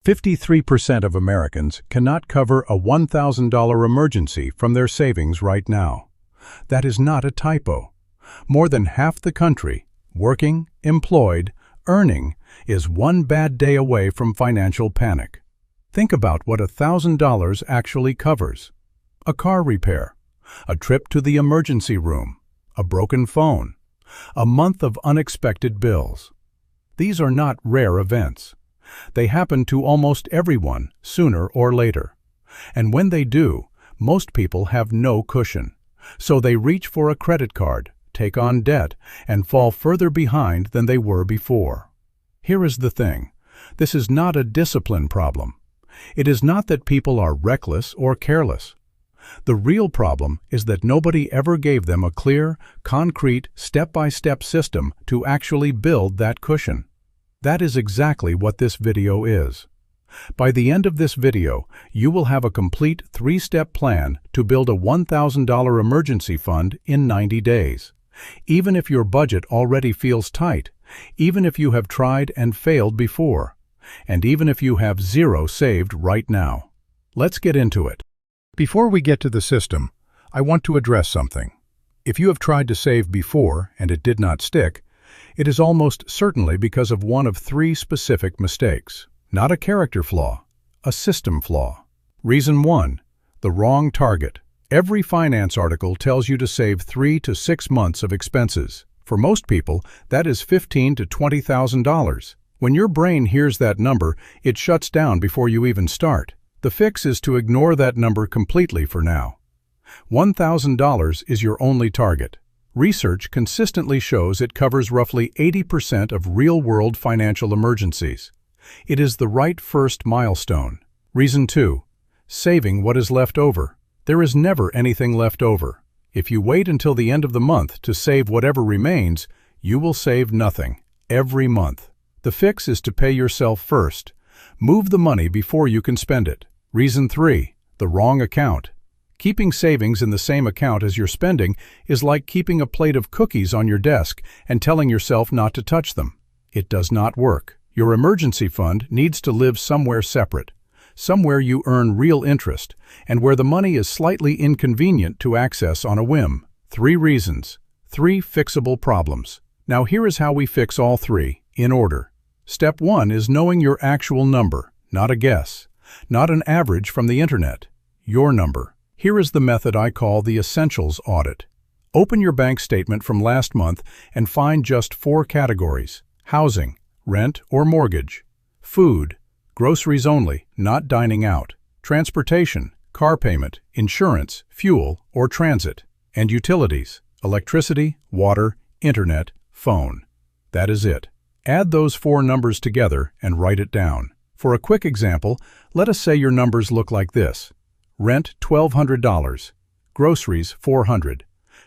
53% of Americans cannot cover a $1,000 emergency from their savings right now. That is not a typo. More than half the country, working, employed, earning, is one bad day away from financial panic. Think about what $1,000 actually covers. A car repair, a trip to the emergency room, a broken phone, a month of unexpected bills. These are not rare events. They happen to almost everyone sooner or later. And when they do, most people have no cushion. So they reach for a credit card, take on debt, and fall further behind than they were before. Here is the thing. This is not a discipline problem. It is not that people are reckless or careless. The real problem is that nobody ever gave them a clear, concrete, step-by-step system to actually build that cushion. That is exactly what this video is. By the end of this video, you will have a complete 3-step plan to build a $1,000 emergency fund in 90 days. Even if your budget already feels tight, even if you have tried and failed before, and even if you have zero saved right now. Let's get into it. Before we get to the system, I want to address something. If you have tried to save before and it did not stick, it is almost certainly because of one of 3 specific mistakes. Not a character flaw, a system flaw. Reason 1, the wrong target. Every finance article tells you to save 3 to 6 months of expenses. For most people, that is $15,000 to $20,000. When your brain hears that number, it shuts down before you even start. The fix is to ignore that number completely for now. $1,000 is your only target. Research consistently shows it covers roughly 80% of real-world financial emergencies. It is the right first milestone. Reason 2, saving what is left over. There is never anything left over. If you wait until the end of the month to save whatever remains, you will save nothing, every month. The fix is to pay yourself first. Move the money before you can spend it. Reason 3, the wrong account. Keeping savings in the same account as your spending is like keeping a plate of cookies on your desk and telling yourself not to touch them. It does not work. Your emergency fund needs to live somewhere separate, somewhere you earn real interest, and where the money is slightly inconvenient to access on a whim. 3 reasons, 3 fixable problems. Now here is how we fix all 3, in order. Step 1 is knowing your actual number, not a guess, not an average from the internet, your number. Here is the method I call the essentials audit. Open your bank statement from last month and find just 4 categories: housing, rent or mortgage; food, groceries only, not dining out; transportation, car payment, insurance, fuel or transit; and utilities, electricity, water, internet, phone. That is it. Add those 4 numbers together and write it down. For a quick example, let us say your numbers look like this. Rent $1,200, groceries $400,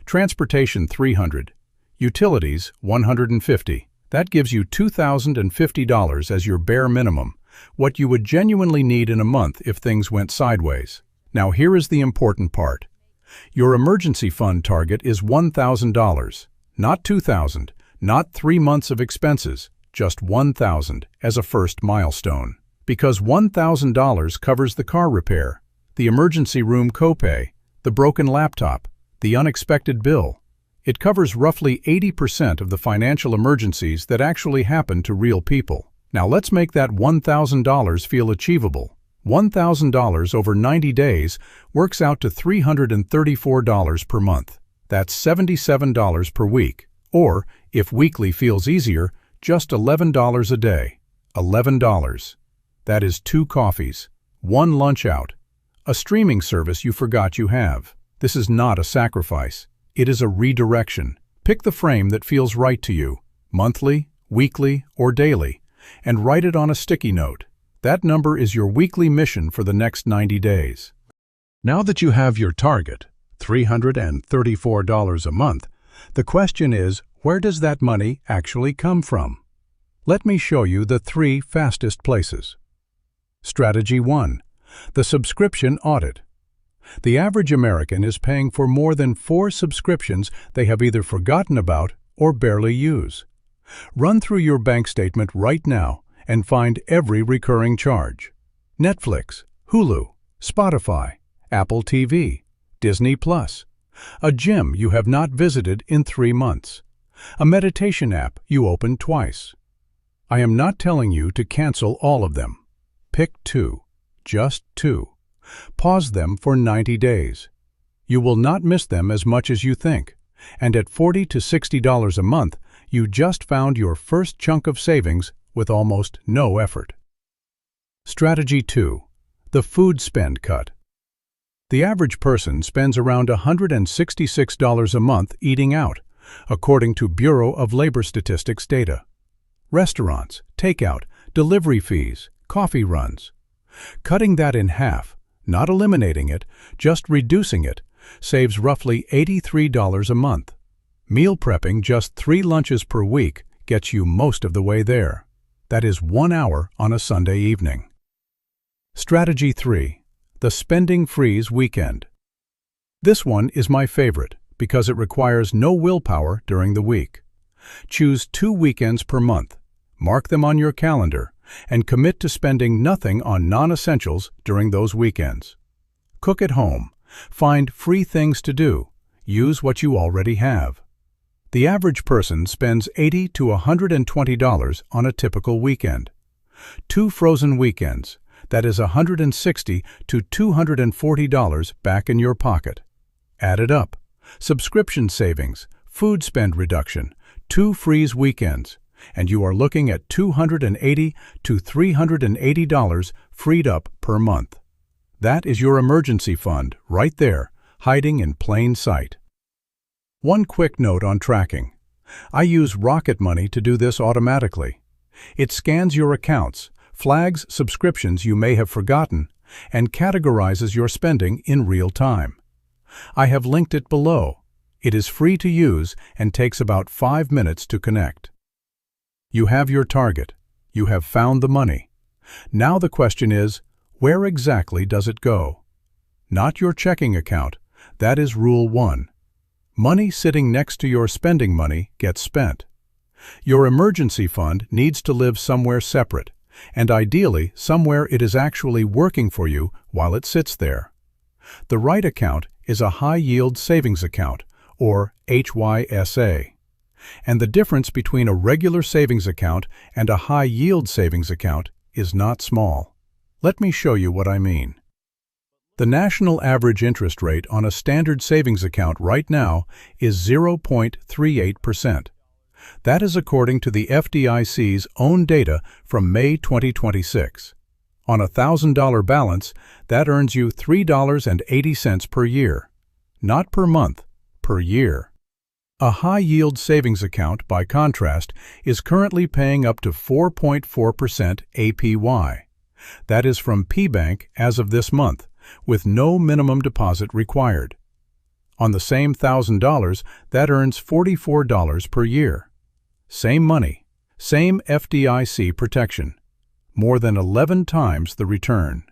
transportation $300, utilities $150. That gives you $2,050 as your bare minimum, what you would genuinely need in a month if things went sideways. Now here is the important part. Your emergency fund target is $1,000, not $2,000, not 3 months of expenses, just $1,000 as a first milestone. Because $1,000 covers the car repair, the emergency room copay, the broken laptop, the unexpected bill. It covers roughly 80% of the financial emergencies that actually happen to real people. Now let's make that $1,000 feel achievable. $1,000 over 90 days works out to $334 per month. That's $77 per week. Or, if weekly feels easier, just $11 a day. $11. That is 2 coffees, 1 lunch out, a streaming service you forgot you have. This is not a sacrifice. It is a redirection. Pick the frame that feels right to you, monthly, weekly, or daily, and write it on a sticky note. That number is your weekly mission for the next 90 days. Now that you have your target, $334 a month, the question is, where does that money actually come from? Let me show you the 3 fastest places. Strategy 1. The subscription audit. The average American is paying for more than 4 subscriptions they have either forgotten about or barely use. Run through your bank statement right now and find every recurring charge. Netflix, Hulu, Spotify, Apple TV, Disney+, a gym you have not visited in 3 months, a meditation app you opened twice. I am not telling you to cancel all of them. Pick 2, just 2. Pause them for 90 days. You will not miss them as much as you think, and at $40 to $60 a month, you just found your first chunk of savings with almost no effort. Strategy 2. The food spend cut. The average person spends around $166 a month eating out, according to Bureau of Labor Statistics data. Restaurants, takeout, delivery fees, coffee runs. Cutting that in half, not eliminating it, just reducing it, saves roughly $83 a month. Meal prepping just 3 lunches per week gets you most of the way there. That is 1 hour on a Sunday evening. Strategy 3. The spending freeze weekend. This one is my favorite because it requires no willpower during the week. Choose 2 weekends per month, mark them on your calendar, and commit to spending nothing on non-essentials during those weekends. Cook at home, find free things to do, use what you already have. The average person spends $80 to $120 on a typical weekend. 2 frozen weekends, that is $160 to $240 back in your pocket. Add it up. Subscription savings, food spend reduction, 2 freeze weekends, and you are looking at $280 to $380 freed up per month. That is your emergency fund right there, hiding in plain sight. One quick note on tracking. I use Rocket Money to do this automatically. It scans your accounts, flags subscriptions you may have forgotten, and categorizes your spending in real time. I have linked it below. It is free to use and takes about 5 minutes to connect. You have your target. You have found the money. Now the question is, where exactly does it go? Not your checking account. That is Rule 1. Money sitting next to your spending money gets spent. Your emergency fund needs to live somewhere separate, and ideally somewhere it is actually working for you while it sits there. The right account is a high-yield savings account, or HYSA. And the difference between a regular savings account and a high-yield savings account is not small. Let me show you what I mean. The national average interest rate on a standard savings account right now is 0.38%. That is according to the FDIC's own data from May 2026. On a $1,000 balance, that earns you $3.80 per year. Not per month, per year. A high-yield savings account, by contrast, is currently paying up to 4.4% APY. That is from Pibank as of this month, with no minimum deposit required. On the same $1,000, that earns $44 per year. Same money, same FDIC protection. More than 11 times the return.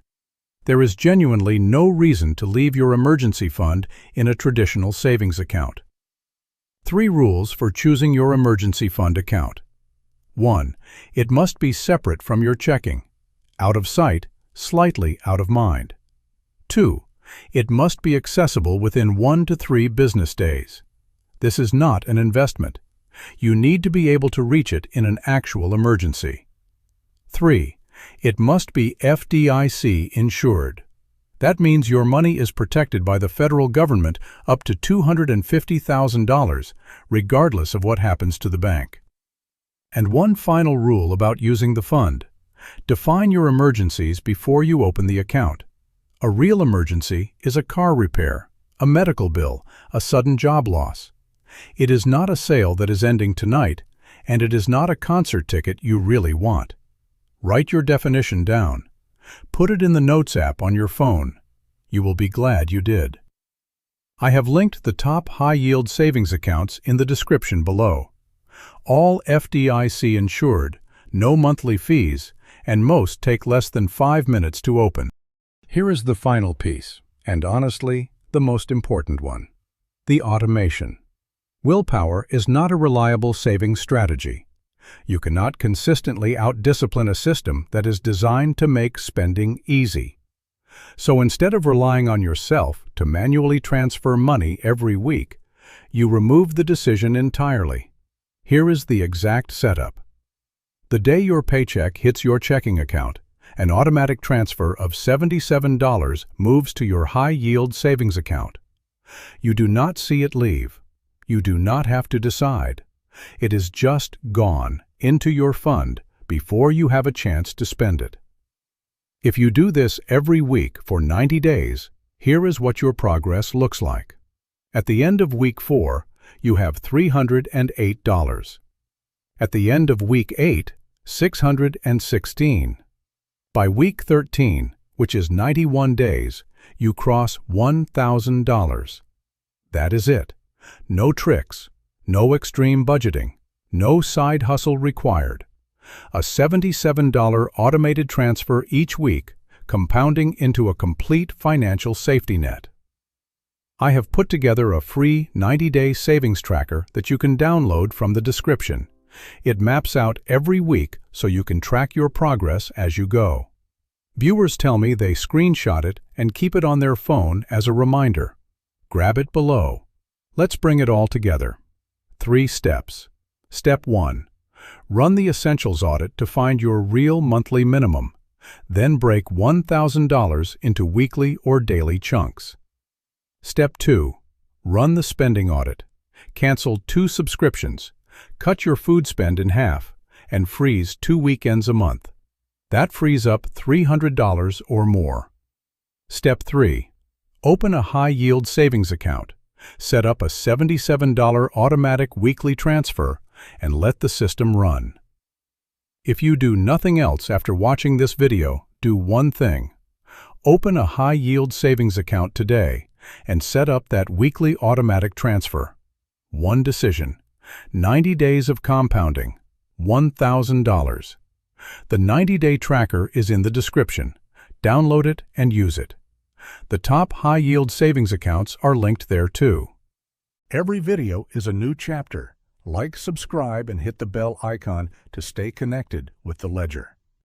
There is genuinely no reason to leave your emergency fund in a traditional savings account. 3 rules for choosing your emergency fund account. 1. It must be separate from your checking. Out of sight, slightly out of mind. 2. It must be accessible within 1 to 3 business days. This is not an investment. You need to be able to reach it in an actual emergency. 3. It must be FDIC insured. That means your money is protected by the federal government up to $250,000, regardless of what happens to the bank. And one final rule about using the fund. Define your emergencies before you open the account. A real emergency is a car repair, a medical bill, a sudden job loss. It is not a sale that is ending tonight, and it is not a concert ticket you really want. Write your definition down. Put it in the Notes app on your phone. You will be glad you did. I have linked the top high-yield savings accounts in the description below. All FDIC insured, no monthly fees, and most take less than 5 minutes to open. Here is the final piece, and honestly, the most important one. The automation. Willpower is not a reliable savings strategy. You cannot consistently out-discipline a system that is designed to make spending easy. So instead of relying on yourself to manually transfer money every week, you remove the decision entirely. Here is the exact setup. The day your paycheck hits your checking account, an automatic transfer of $77 moves to your high-yield savings account. You do not see it leave. You do not have to decide. It is just gone into your fund before you have a chance to spend it. If you do this every week for 90 days, here is what your progress looks like. At the end of week 4, you have $308. At the end of week 8, $616. By week 13, which is 91 days, you cross $1,000. That is it. No tricks, no extreme budgeting, no side hustle required. A $77 automated transfer each week, compounding into a complete financial safety net. I have put together a free 90-day savings tracker that you can download from the description. It maps out every week so you can track your progress as you go. Viewers tell me they screenshot it and keep it on their phone as a reminder. Grab it below. Let's bring it all together. 3 steps. Step 1. Run the essentials audit to find your real monthly minimum. Then break $1,000 into weekly or daily chunks. Step 2. Run the spending audit. Cancel 2 subscriptions. Cut your food spend in half and freeze 2 weekends a month. That frees up $300 or more. Step 3. Open a high-yield savings account. Set up a $77 automatic weekly transfer and let the system run. If you do nothing else after watching this video, do one thing. Open a high-yield savings account today and set up that weekly automatic transfer. One decision. 90 days of compounding. $1,000. The 90-day tracker is in the description. Download it and use it. The top high-yield savings accounts are linked there too. Every video is a new chapter. Like, subscribe, and hit the bell icon to stay connected with the ledger.